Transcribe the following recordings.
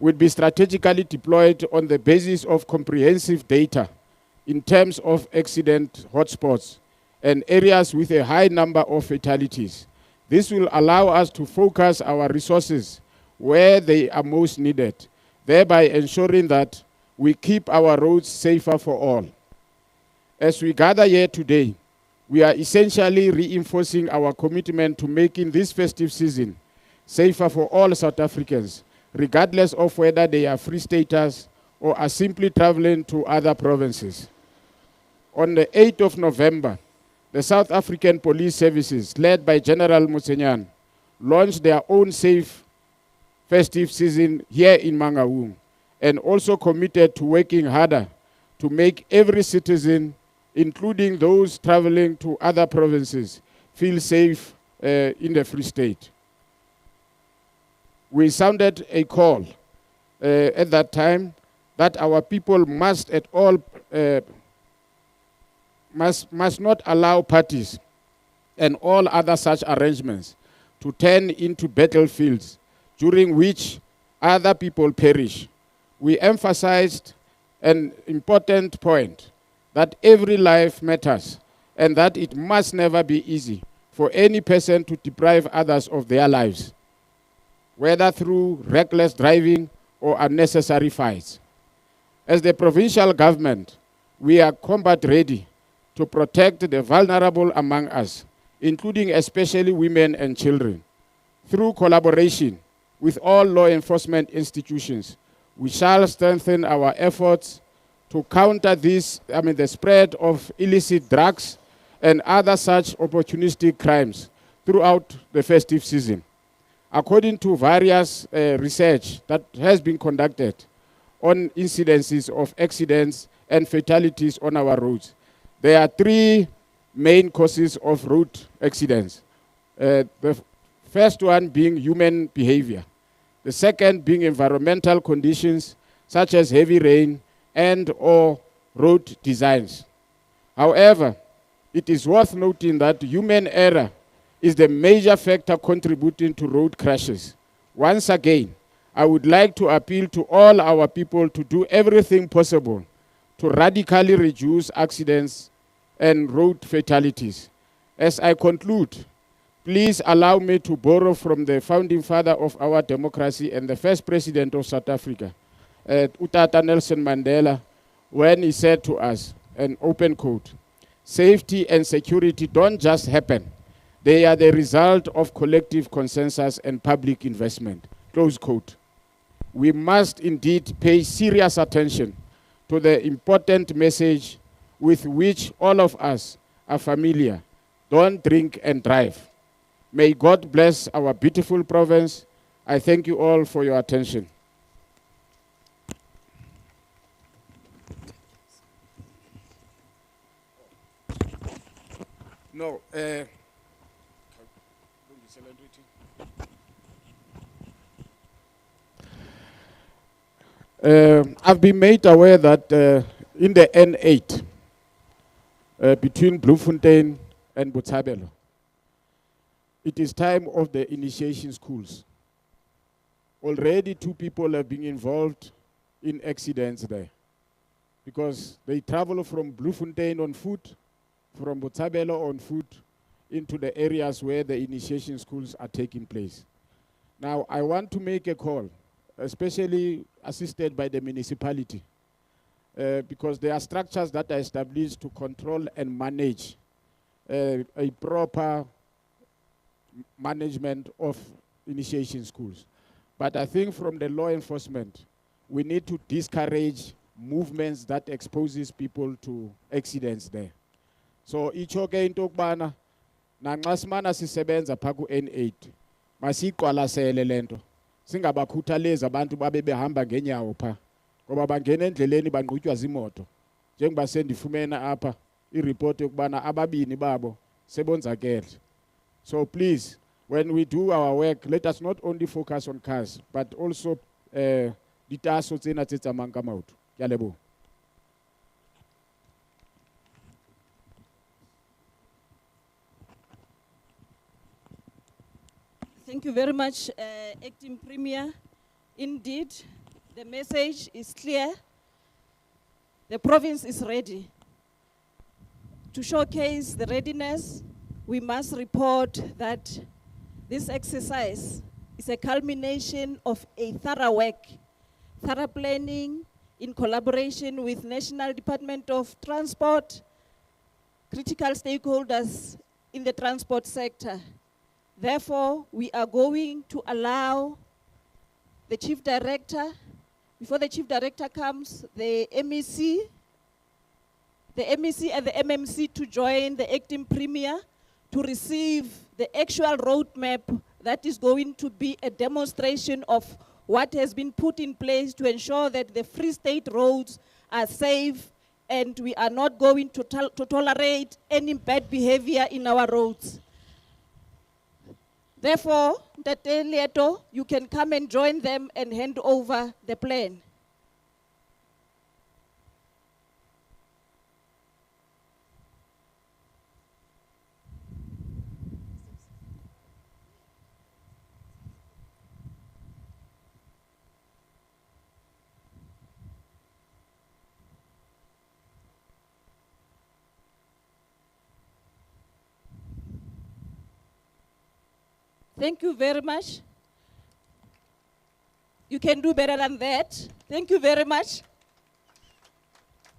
would be strategically deployed on the basis of comprehensive data in terms of accident hotspots and areas with a high number of fatalities. This will allow us to focus our resources where they are most needed, thereby ensuring that we keep our roads safer for all. As we gather here today, we are essentially reinforcing our commitment to making this festive season safer for all South Africans, regardless of whether they are Free Staters or are simply traveling to other provinces. On the 8th of November, the South African Police Services, led by General Motsenyane, launched their own safe festive season here in Mangaung, and also committed to working harder to make every citizen, including those traveling to other provinces, feel safe in the Free State. We sounded a call at that time that our people must at all must not allow parties and all other such arrangements to turn into battlefields during which other people perish. We emphasized an important point, that every life matters and that it must never be easy for any person to deprive others of their lives, whether through reckless driving or unnecessary fights. As the provincial government, we are combat ready to protect the vulnerable among us, including especially women and children. Through collaboration with all law enforcement institutions, we shall strengthen our efforts to counter the spread of illicit drugs and other such opportunistic crimes throughout the festive season. According to various research that has been conducted on incidences of accidents and fatalities on our roads, there are three main causes of road accidents. The first one being human behavior. The second being environmental conditions, such as heavy rain and or road designs. However, it is worth noting that human error is the major factor contributing to road crashes. Once again, I would like to appeal to all our people to do everything possible to radically reduce accidents and road fatalities. As I conclude, please allow me to borrow from the founding father of our democracy and the first president of South Africa, Utata Nelson Mandela, when he said to us, an open quote, "Safety and security don't just happen. They are the result of collective consensus and public investment," close quote. We must indeed pay serious attention to the important message with which all of us are familiar. Don't drink and drive. May God bless our beautiful province. I thank you all for your attention. No, I've been made aware that in the N8, between Bloemfontein and Botshabelo, it is time of the initiation schools. Already 2 people have been involved in accidents there because they travel from Bloemfontein on foot, from Botshabelo on foot, into the areas where the initiation schools are taking place. Now, I want to make a call, especially assisted by the municipality, because there are structures that are established to control and manage a proper management of initiation schools. But I think from the law enforcement, we need to discourage movements that exposes people to accidents there. So ichoke into kubana nanxa simana sisebenza pha ku N8 masiqwalasele lento singabakhuthalezi abantu babe behamba ngenyawo pha ngoba bangena endleleni banquthywa zimoto njengoba sendifumena apha ireport yokubana ababini babo sebonzakele. So please, when we do our work, let us not only focus on cars but also ditaso tsena tse tsamayang ka maoto. Ke a leboha. Thank you very much, Acting Premier. Indeed, The message is clear. The province is ready. To showcase the readiness, we must report that this exercise is a culmination of a thorough work, thorough planning in collaboration with National Department of Transport, critical stakeholders in the transport sector. Therefore, we are going to allow the Chief Director, before the Chief Director comes, the MEC and the MMC to join the acting Premier to receive the actual roadmap that is going to be a demonstration of what has been put in place to ensure that the Free State roads are safe and we are not going to tolerate any bad behavior in our roads. Therefore, Tate Leto, you can come and join them and hand over the plan. Thank you very much. You can do better than that. Thank you very much.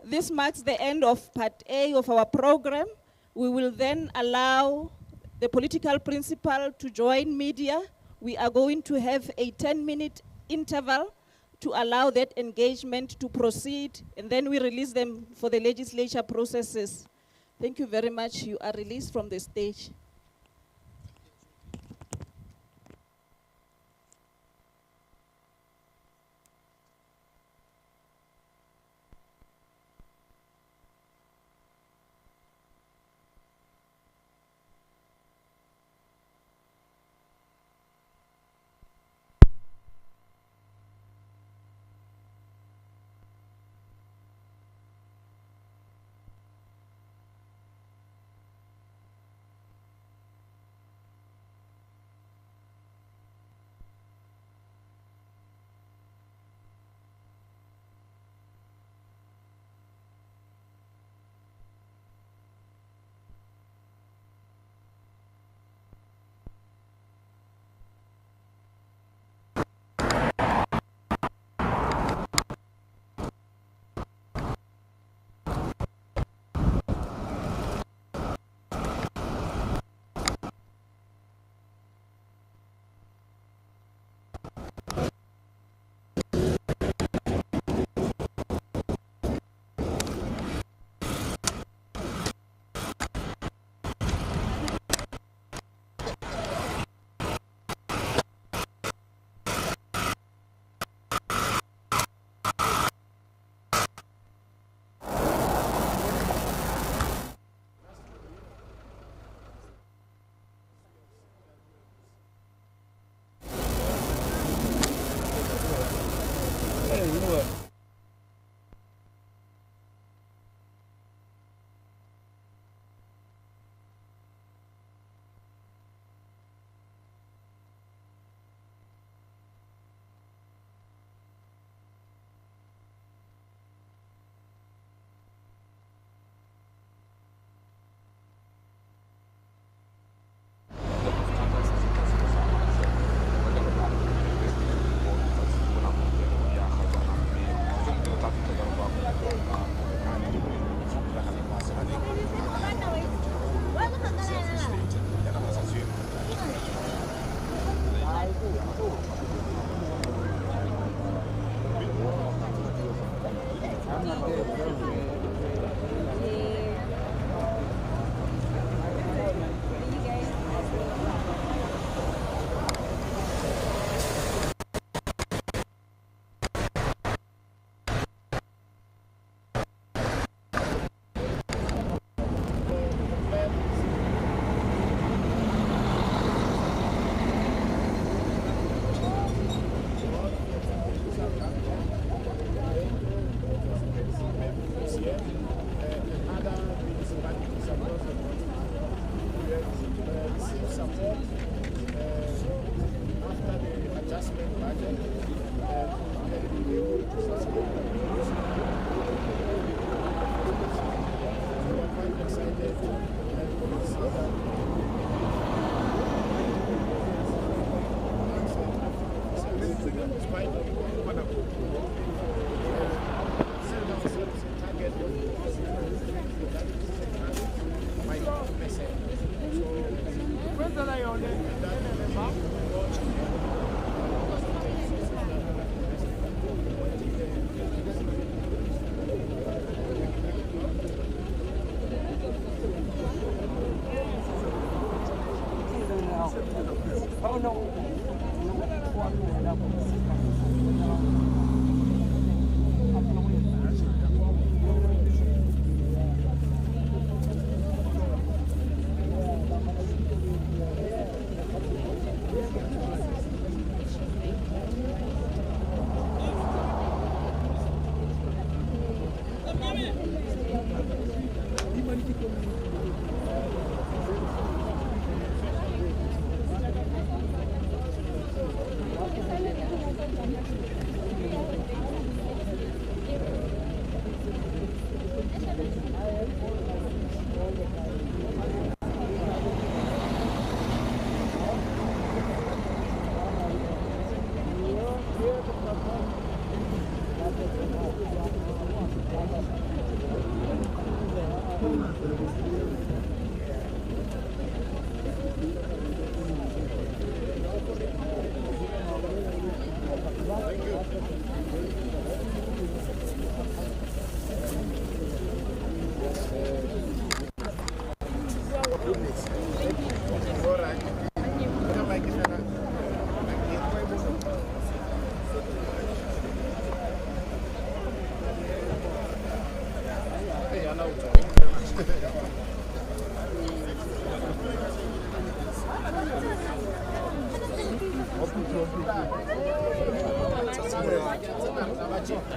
This marks the end of part A of our program. We will then allow the political principal to join media. We are going to have a 10-minute interval to allow that engagement to proceed, and then we release them for the legislature processes. Thank you very much. You are released from the stage.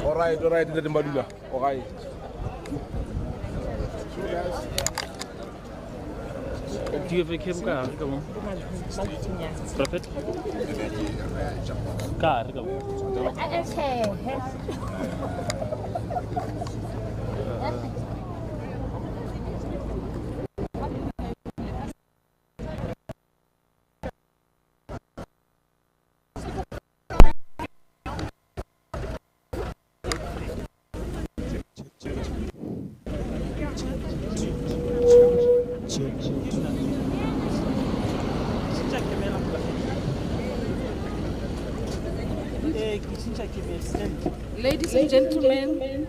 All right, Z.R Mbalula. All right. Do you have a camera? Prophet? Car, Ladies and gentlemen,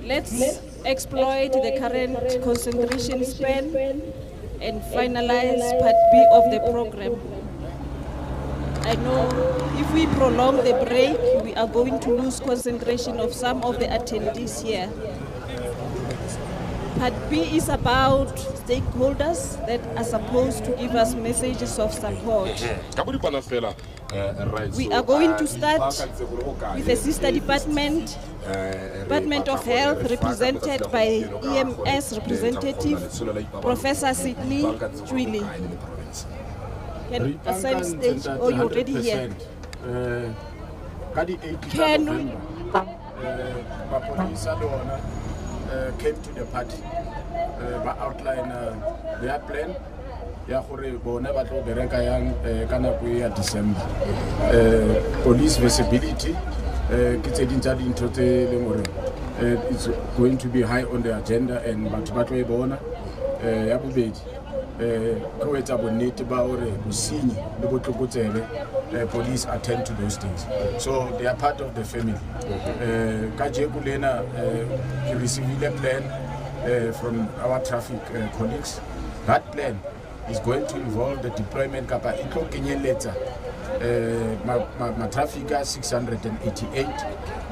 let's exploit the current concentration span and finalize part B of the program. I know if we prolong the break, we are going to lose concentration of some of the attendees here. Part B is about stakeholders that are supposed to give us messages of support. We are going to start with the sister department, Department of Health, represented by EMS representative, Professor Sidney Chwili. Can assign stage, or you already here? Can we? Came to the party, outline their plan. December. Police visibility, it's going to be high on the agenda, and police attend to those things. So they are part of the family. We received a plan from our traffic colleagues. That plan is going to involve the deployment letter. My traffic 688.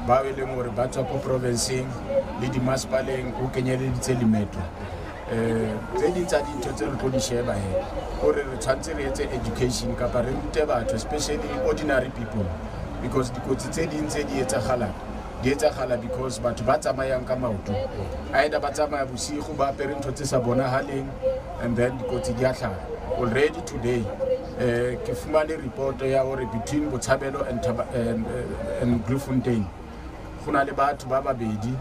Bawele Batwapo provincing, Lidi Maspaling, Ukenyele Metro. Education, especially ordinary people, because because Batama yang Kamautu. Either Batama Busi, Huba Perintotisa Bona Haling, and then Kotidiata. Already today, Kifumani report between Botabelo and Bloemfontein. Funalebat Baba Bedi,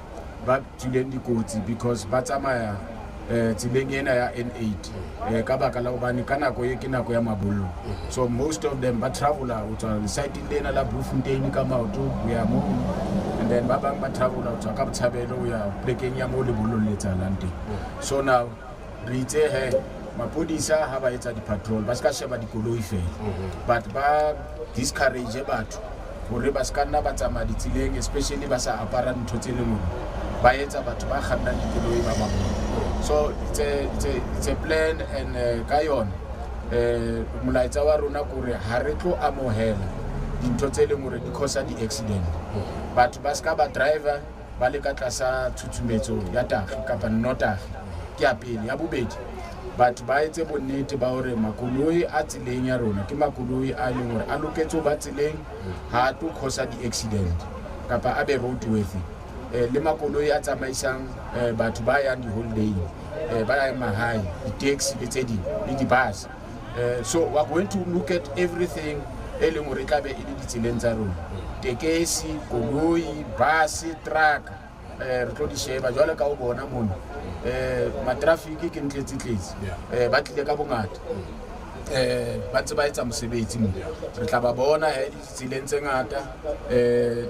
Bab Chilendi Koti, because Batamaya. N8 so most of them but traveler which are residing in la Bloemfontein come out we are moving, and then Babang traveler to Kaptabelo we are breaking Yamoli later landing. So now rite he Mapodisa have a patrol Baskashaba di Koloife, but discourage about for Rebaskana Batama Tileng, especially Basa apparent Totelemu Bayeta Batubahana Koloiba. So it's a plan, and Kayon Mulaitawa Runakure Hareto Amohel in Totelemure because of the accident. But Baskaba driver Balikatasa Tutumeto Yata Kapanota Kiapi Yabubet. But by the bonnet about Makului Atilenia Rona, Kimakului Ayur, Aluketo Batiling had to cause the accident. Kapa Abe road with it. Lima Koloya Maisang, but by and the whole day. By my high, it takes the teddy, the bus. So we're going to look at everything. Elimurikabe in the Tilenzaro. The case, Koloi, bus, truck, Rodisheva, Jolaka Bonamon, my traffic in Cletis, but the Kabungat. ba ntse ba etsa mosebetsi mo re tla ba bona ditseleng tse ngata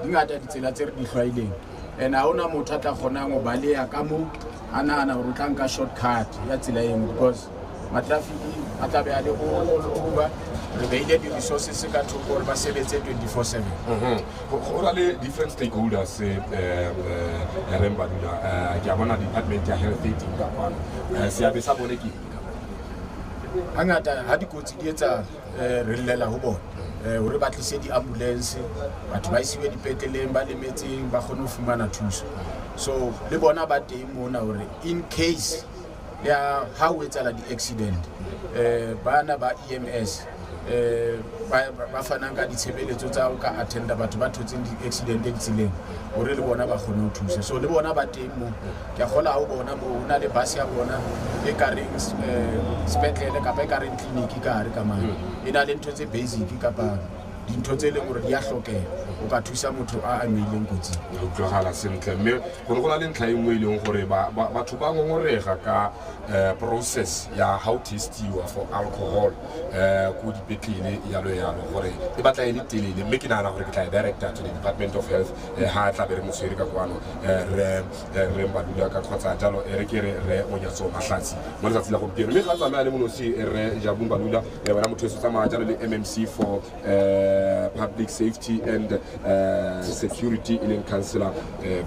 dingata ditsela tse re di hlwaileng and ha ona motho a tla kgonang ho baleya ka mo a nahana hore o tla nka shortcut ya tsela eno because matrafiki a tla be a le over re beile di-resources ka thoko hore ba sebetse 24/7. Go na le different stakeholders re Mbalula ke a bona department ya health aid ka kwano seabe sa bone ke hangata ha dikotsi di etsa re llela ho bona hore ba tlise di-ambulance batho ba isiwe dipetleleng ba lemetseng ba kgone ho fumana thuso so le bona ba teng mona hore in case ya ha o etsala di-accident bana ba EMS ba fanang ka ditshebeletso tsa ho ka attenda batho ba thotseng di-accident ditseleng hore le bona ba kgone ho thusa so le bona ba teng mo ke a kgola ho bona mo hona le bus ya bona e kareng sepetlele kapa e kareng clinic ka hare ka mane e na le ntho tse basic kapa dintho tse leng hore di a hlokeha o ka thusa motho a ameileng kotsing o tlogala sentle mme go na le ntlha e nngwe e leng gore batho ba ngongorega ka process ya how testiwa for alcohol ko dipetlele yalo gore e batla e le telele mme ke nagana gore ke tla director to the Department of Health ha tla be re motshwere ka kwano re Mbalula ka kgotsa jalo re ke re Monyatso Mahlatsi mo letsatsi la gompieno mme ga tsamaya le monosi re Jabu Mbalula wena motho se tsamaya jalo le MMC for public safety and security in councillor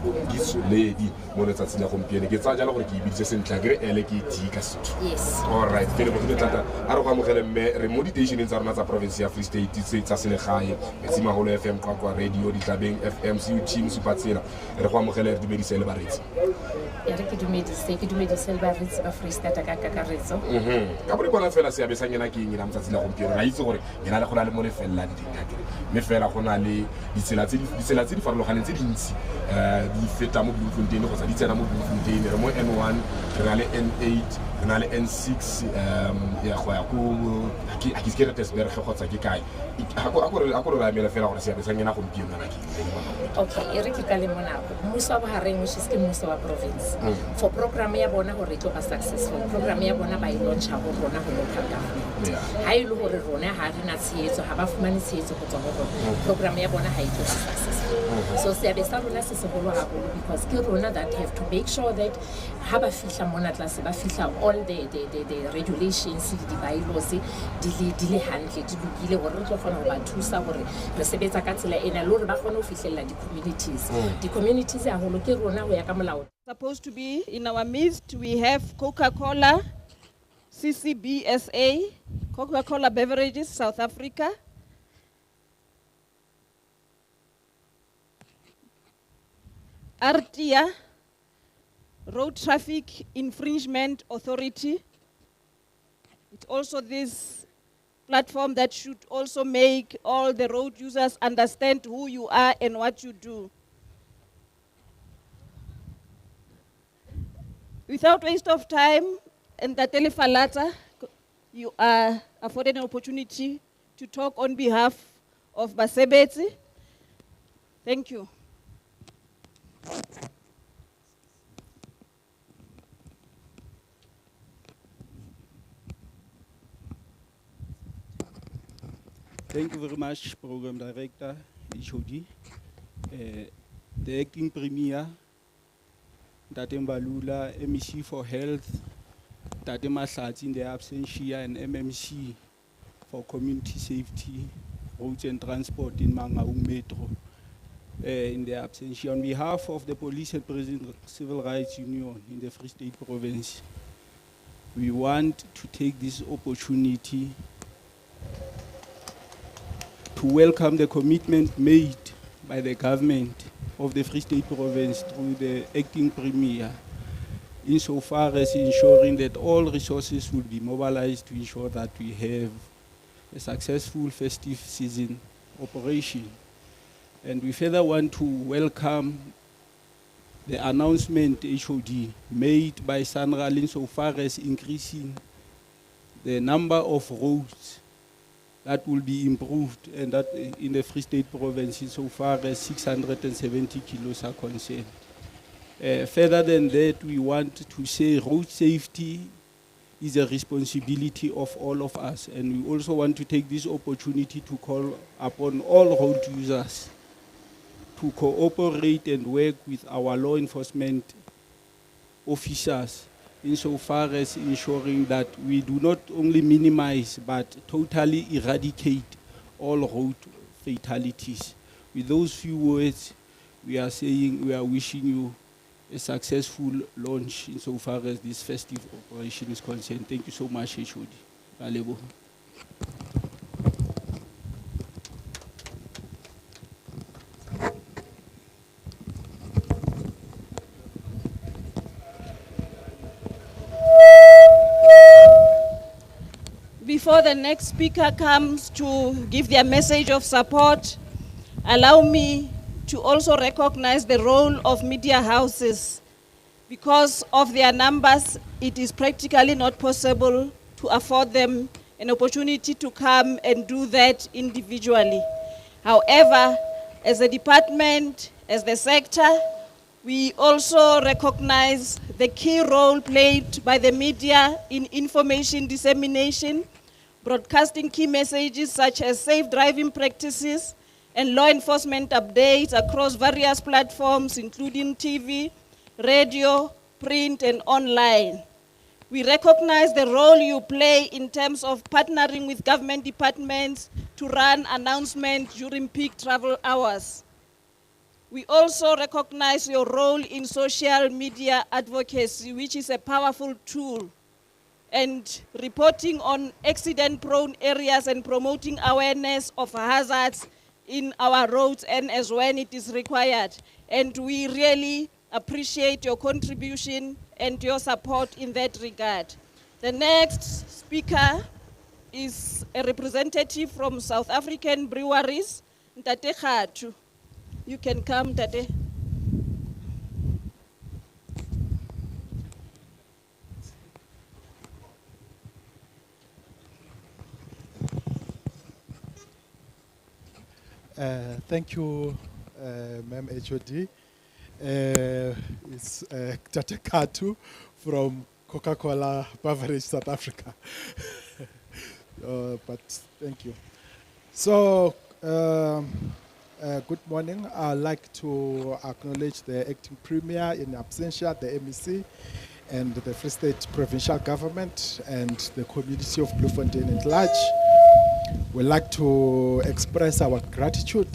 Bongiso Lady mo letsatsi la gompieno ke tsa jalo gore ke ibitse sentle ke re ele ke tika setho yes all right ke le mo tata a re go amogele mme re mo di-stationeng tsa rona tsa province ya Free State tsa selegae Metsimaholo FM kwa radio Ditlabeng FM CUT Msupatsela re go amogele re dumedise le baretsi ya re ke dumedise le baretsi ba Free State ka kakaretso ka bore bona fela se abesa ngena ke eng la motsatsing la gompieno ra itse gore ngena le go na le mo le fella ditengaka mme fela go na le ditsela tse di farologaneng tse dintsi di feta mo Bloemfontein go tsa di tsena mo Bloemfontein re mo N1 re na le N8 re na le N6 ya go ya ko a ke skere Tesberg go tsa ke kae a go re ba mela fela gore se abesa ngena gompieno na ke okay e re ke ka le mona mmuso wa bohareng which is ke mmuso wa province for program ya bona gore tlo ba successful program ya bona ba ilauncha go rona go local government ha ile gore rona ha re na tsheetso ha ba fumane tsheetso go tswa go rona program ya bona ha e tlo successful so se abesa rona se se go haholo because ke rona that have to make sure that ha ba fihla mona tlase ba fihla all the regulations di bylaws di le hantle di lokile gore re tlo kgona go ba thusa gore re sebetsa ka tsela ena le gore ba kgone go fihlella di-communities ya holo ke rona go ya ka molao Supposed to be in our midst, we have Coca-Cola, CCBSA, Coca-Cola Beverages, South Africa. RTIA, Road Traffic Infringement Authority. It's also this platform that should also make all the road users understand who you are and what you do. Without waste of time, and Tatele Falata, you are afforded an opportunity to talk on behalf of Basebetsi. Thank you. Thank you very much, Program Director, HOD. The Acting Premier, Z.R Mbalula, MEC for Health, Z.R Mahlatsi in the absentia, and MMC for Community Safety, Roads and Transport in Mangaung Metro, in the absentia. On behalf of the Police and Prison Civil Rights Union in the Free State Province, we want to take this opportunity to welcome the commitment made by the government of the Free State Province through the Acting Premier, insofar as ensuring that all resources will be mobilized to ensure that we have a successful festive season operation. And we further want to welcome the announcement HOD made by SANRAL insofar as increasing the number of roads that will be improved, and that in the Free State Province insofar as 670 kilos are concerned. Further than that, we want to say road safety is a responsibility of all of us. And we also want to take this opportunity to call upon all road users to cooperate and work with our law enforcement officers insofar as ensuring that we do not only minimize but totally eradicate all road fatalities. With those few words, we are saying we are wishing you a successful launch insofar as this festive operation is concerned. Thank you so much, HOD. Alebo. Before the next speaker comes to give their message of support, allow me to also recognize the role of media houses. Because of their numbers, it is practically not possible to afford them an opportunity to come and do that individually. However, as a department, as the sector, we also recognize the key role played by the media in information dissemination, broadcasting key messages such as safe driving practices and law enforcement updates across various platforms, including TV, radio, print, and online. We recognize the role you play in terms of partnering with government departments to run announcements during peak travel hours. We also recognize your role in social media advocacy, which is a powerful tool, and reporting on accident-prone areas and promoting awareness of hazards in our roads and as when it is required. And we really appreciate your contribution and your support in that regard. The next speaker is a representative from South African breweries, Ntate Khatu. You can come, Tate. Thank you, Ma'am HOD. It's Tate Khatu from Coca-Cola Beverage South Africa. But thank you. So, good morning. I'd like to acknowledge the acting premier in absentia, the MEC, and the Free State Provincial Government and the community of Bloemfontein at large. We'd like to express our gratitude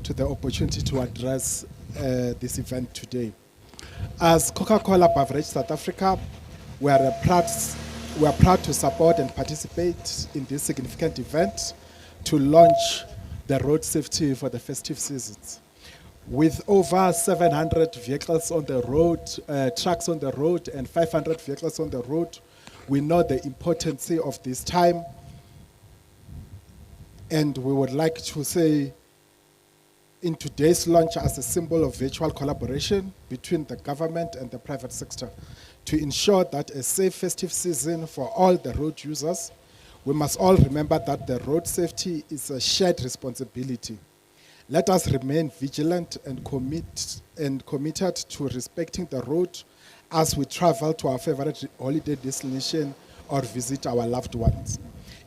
to the opportunity to address this event today. As Coca-Cola Beverage South Africa, we are proud to support and participate in this significant event to launch the road safety for the festive seasons. With over 700 vehicles on the road, trucks on the road, and 500 vehicles on the road, we know the importance of this time. And we would like to say, in today's launch, as a symbol of virtual collaboration between the government and the private sector, to ensure that a safe festive season for all the road users, we must all remember that the road safety is a shared responsibility. Let us remain vigilant and committed to respecting the road as we travel to our favorite holiday destination or visit our loved ones.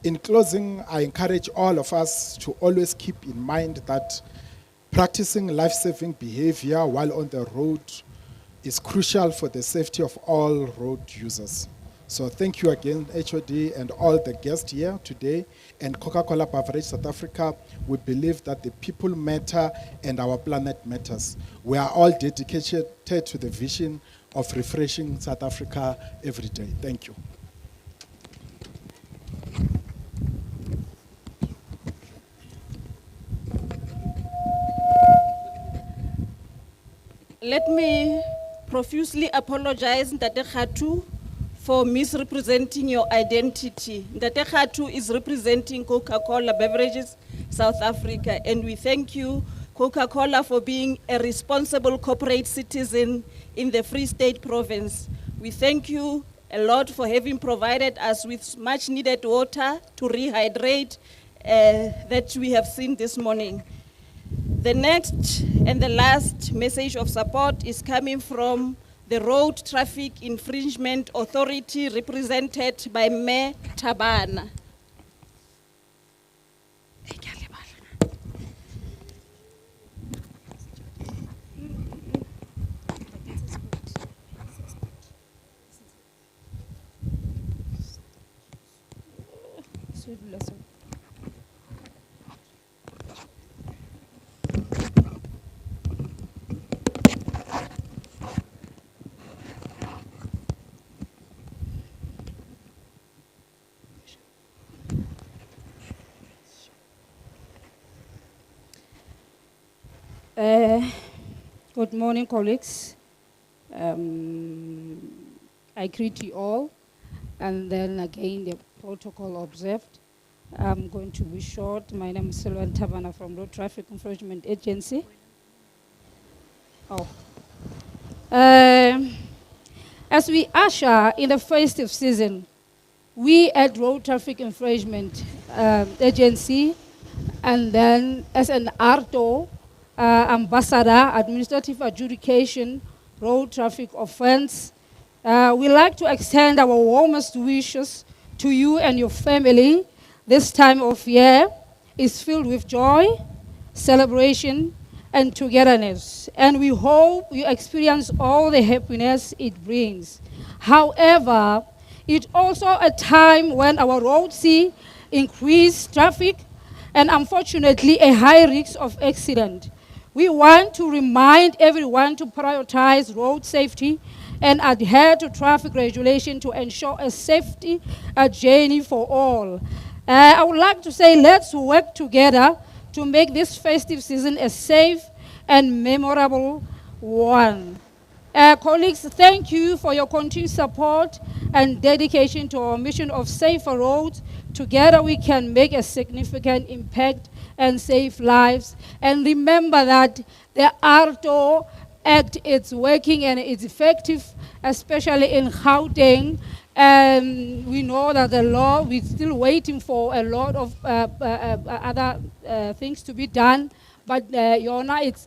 In closing, I encourage all of us to always keep in mind that practicing life-saving behavior while on the road is crucial for the safety of all road users. So thank you again, HOD, and all the guests here today. And Coca-Cola Beverage South Africa, we believe that the people matter and our planet matters. We are all dedicated to the vision of refreshing South Africa every day. Thank you. Let me profusely apologize, Ntate Khatu, for misrepresenting your identity. Ntate Khatu is representing Coca-Cola Beverages South Africa, and we thank you, Coca-Cola, for being a responsible corporate citizen in the Free State Province. We thank you a lot for having provided us with much needed water to rehydrate that we have seen this morning. The next and the last message of support is coming from the Road Traffic Infringement Authority, represented by Mayor Tabana. Good morning, colleagues. I greet you all, and then again the protocol observed. I'm going to be short. My name is Silvan Tabana from Road Traffic Enforcement Agency. As we usher in the festive season, we at Road Traffic Enforcement Agency, and then as an ARTO, Ambassador, Administrative Adjudication, Road Traffic Offense, we like to extend our warmest wishes to you and your family. This time of year is filled with joy, celebration, and togetherness. And we hope you experience all the happiness it brings. However, it's also a time when our roads see increased traffic and unfortunately a high risk of accident. We want to remind everyone to prioritize road safety and adhere to traffic regulation to ensure a safety journey for all. I would like to say let's work together to make this festive season a safe and memorable one. Colleagues, thank you for your continued support and dedication to our mission of safer roads. Together we can make a significant impact and save lives. And remember that the ARTO Act is working and it's effective, especially in Gauteng. And we know that the law, we're still waiting for a lot of other things to be done. But Yona, it's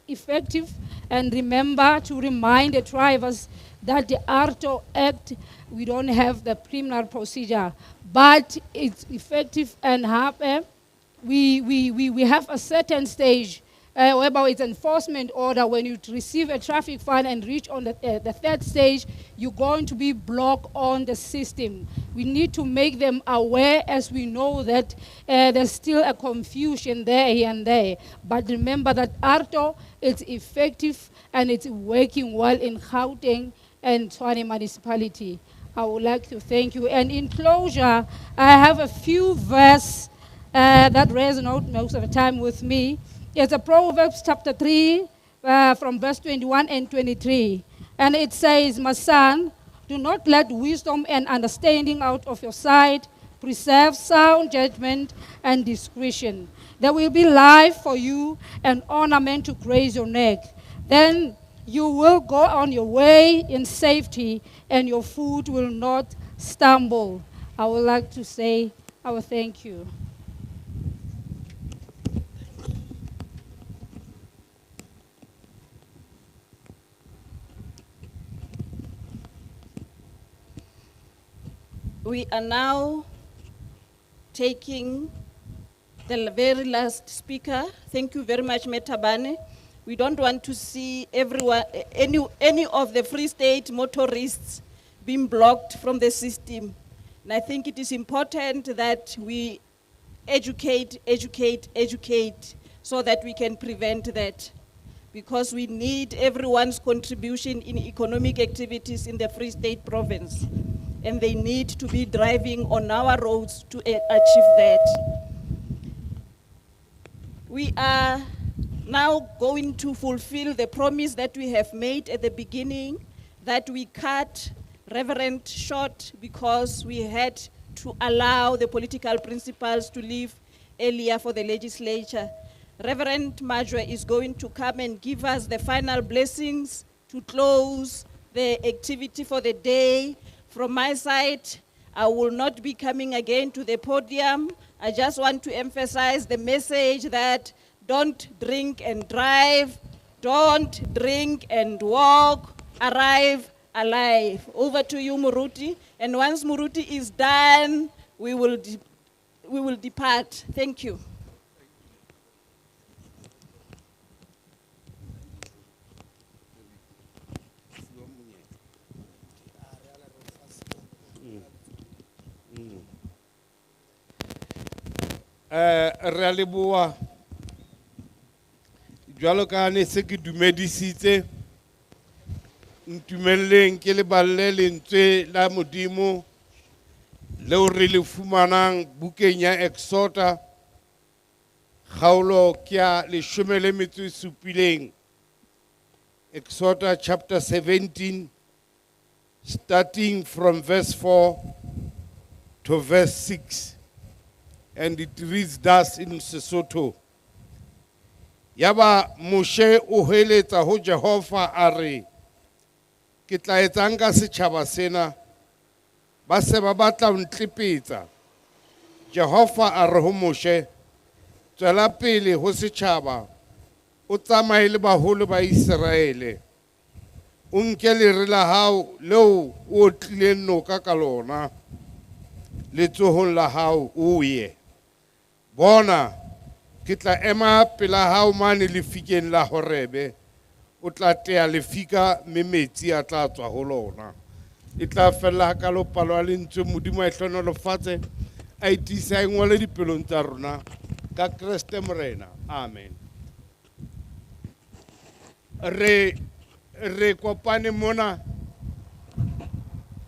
effective. And remember to remind the drivers that the ARTO Act, we don't have the criminal procedure, but it's effective and we have a certain stage whereby it's enforcement order. When you receive a traffic fine and reach on the third stage, you're going to be blocked on the system. We need to make them aware, as we know that there's still a confusion there, here and there. But remember that ARTO is effective and it's working well in Gauteng and Tshwane municipality. I would like to thank you. And in closure, I have a few verses that resonate most of the time with me. It's a Proverbs chapter 3 from verse 21 and 23. And it says, my son, do not let wisdom and understanding out of your sight. Preserve sound judgment and discretion. There will be life for you and ornament to grace your neck. Then you will go on your way in safety and your foot will not stumble. I would like to say our thank you. We are now taking the very last speaker. Thank you very much, Mayor Tabane. We don't want to see everyone, any of the Free State motorists being blocked from the system. And I think it is important that we educate so that we can prevent that. Because we need everyone's contribution in economic activities in the Free State province. And they need to be driving on our roads to achieve that. We are now going to fulfill the promise that we have made at the beginning, that we cut Reverend short because we had to allow the political principals to leave earlier for the legislature. Reverend Majwe is going to come and give us the final blessings to close the activity for the day. From my side, I will not be coming again to the podium. I just want to emphasize the message that don't drink and drive, don't drink and walk, arrive alive. Over to you, Muruti. And once Muruti is done, we will depart. Thank you. Re a leboha jwalo ka ne se ke dumedisitse ntumelleng ke le balle lentswe la modimo leo re le fumanang bukeng ya Exodus kgaolo ke ya 17 Exodus chapter 17 starting from verse 4 to verse 6. And it reads thus in Sesotho. Yaba Moshe o heletsa ho Jehova a re, ke tla etsang ka setjhaba sena, ba se ba batla ho ntlepetsa. Jehova a re ho Moshe, tswela pele ho setjhaba, o tsamaye le baholo ba Israele. O nke lere la hao leo o tlileng noka ka lona, letsohong la hao o ye. Bona, ke tla ema pela hao mane lefikeng la Horebe, o tla tea lefika mme metsi a tla tswa ho lona. E tla fella ka lo palo a lentswe Modimo a hlonolofatse, a itisa e ngole dipelong tsa rona ka Kriste Morena. Amen. Re kopane mona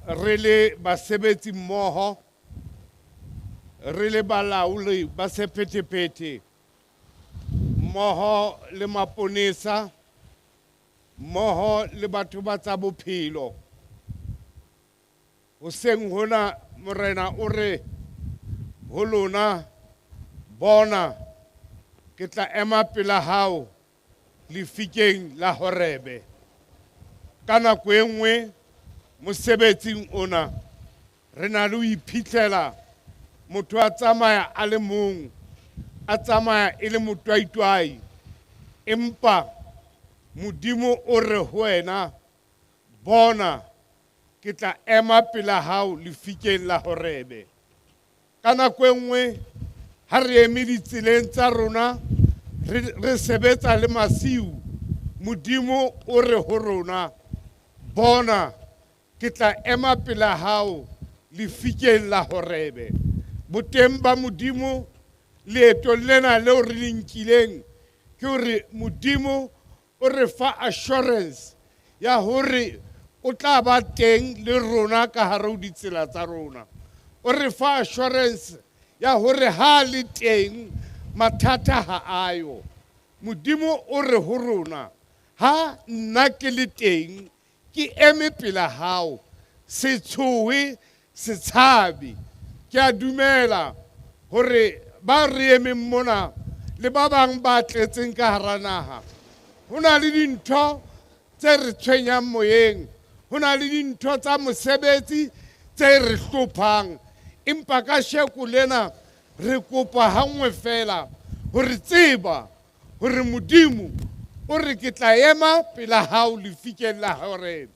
re le basebetsi mmoho, re le balauli ba sephethephethe mmoho le maponesa mmoho le batho ba tsa bophelo. Hoseng hona Morena o re ho lona, bona ke tla ema pela hao lefikeng la Horebe. Ka nako e nngwe mosebetsing ona re na le ho iphitlhela motho a tsamaya a le mong, a tsamaya e le motwaitwai, empa Modimo o re ho wena, bona ke tla ema pela hao lefikeng la Horebe. Ka nako e nngwe ha re eme ditseleng tsa rona re sebetsa le masiu, Modimo o re ho rona, bona ke tla ema pela hao lefikeng la Horebe. Boteng ba Modimo leeto lena leo re le nkileng ke hore Modimo o re fa assurance ya hore o tla ba teng le rona ka hare ho ditsela tsa rona. O re fa assurance ya hore ha le teng mathata ha ayo. Modimo o re ho rona, ha nna ke le teng ke eme pela hao, se tshohe se tshabe. Ke a dumela hore ba re emeng mona le ba bang ba tletseng ka hara naha, ho na le dintho tse re tshwenyang moyeng, ho na le dintho tsa mosebetsi tse re hlophang, empa ka sheko lena re kopa ha nngwe fela hore tseba hore Modimo o re ke tla ema pela hao lefikeng la Horebe.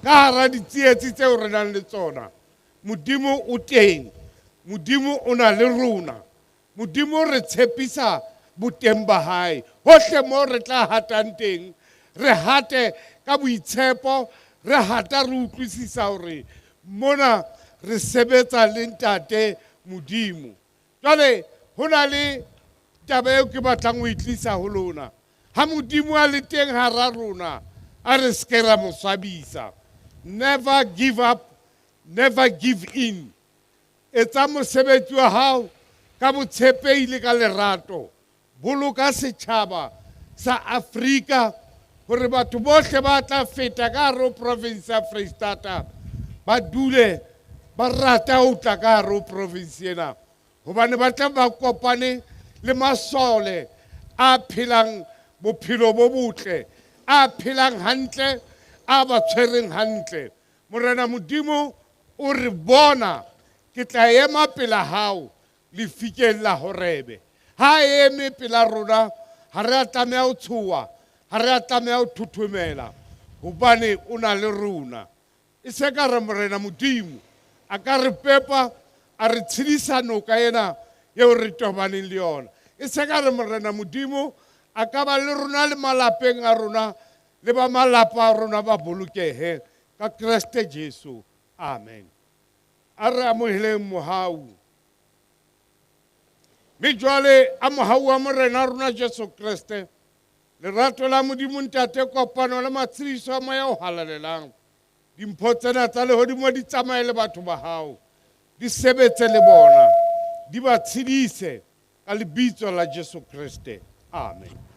Ka hara ditsietsi tseo re nang le tsona, Modimo o teng, Modimo o na le rona, Modimo re tshepisa boteng ba hae. Hohle mo re tla hatang teng, re hate ka boitshepo, re hata re utlwisisa hore mona re sebetsa le ntate Modimo. Jwale ho na le taba eo ke batlang ho itlisa ho lona. Ha Modimo a le teng hara rona, a re ske ra mo swabisa. Never give up, never give in. Etsa mosebetsi wa hao ka botshepehi le ka lerato. Boloka setjhaba sa Afrika hore batho bohle ba tla feta ka hare ho province ya Freistata ba dule ba rata ho tla ka hare ho province ena, hobane ba tla ba kopane le masole a phelang bophelo bo botle, a phelang hantle, a ba tshwereng hantle. Morena Modimo o re bona ke tla ema pela hao lefikeng la Horebe. Ha eme pela rona, ha re tlameha ho tshoha, ha re a tlameha ho thuthumela hobane o na le rona. E se ka re Morena Modimo a ka re pepa a re tshedisa noka ena yeo re tobaneng le yona. E se ka re Morena Modimo a ka ba le rona le malapeng a rona le ba malapa a rona ba bolokehe ka Kriste Jesu. Amen. A re amoheleng mohau. Mme jwale a mohau wa Morena rona Jesu Kriste, lerato la Modimo Ntate, kopano le matshediso a moya o halalelang. Dimpho tsena tsa lehodimo di tsamaye le batho ba hao, di sebetse le bona, di ba tshedise ka lebitso la Jesu Kriste. Amen.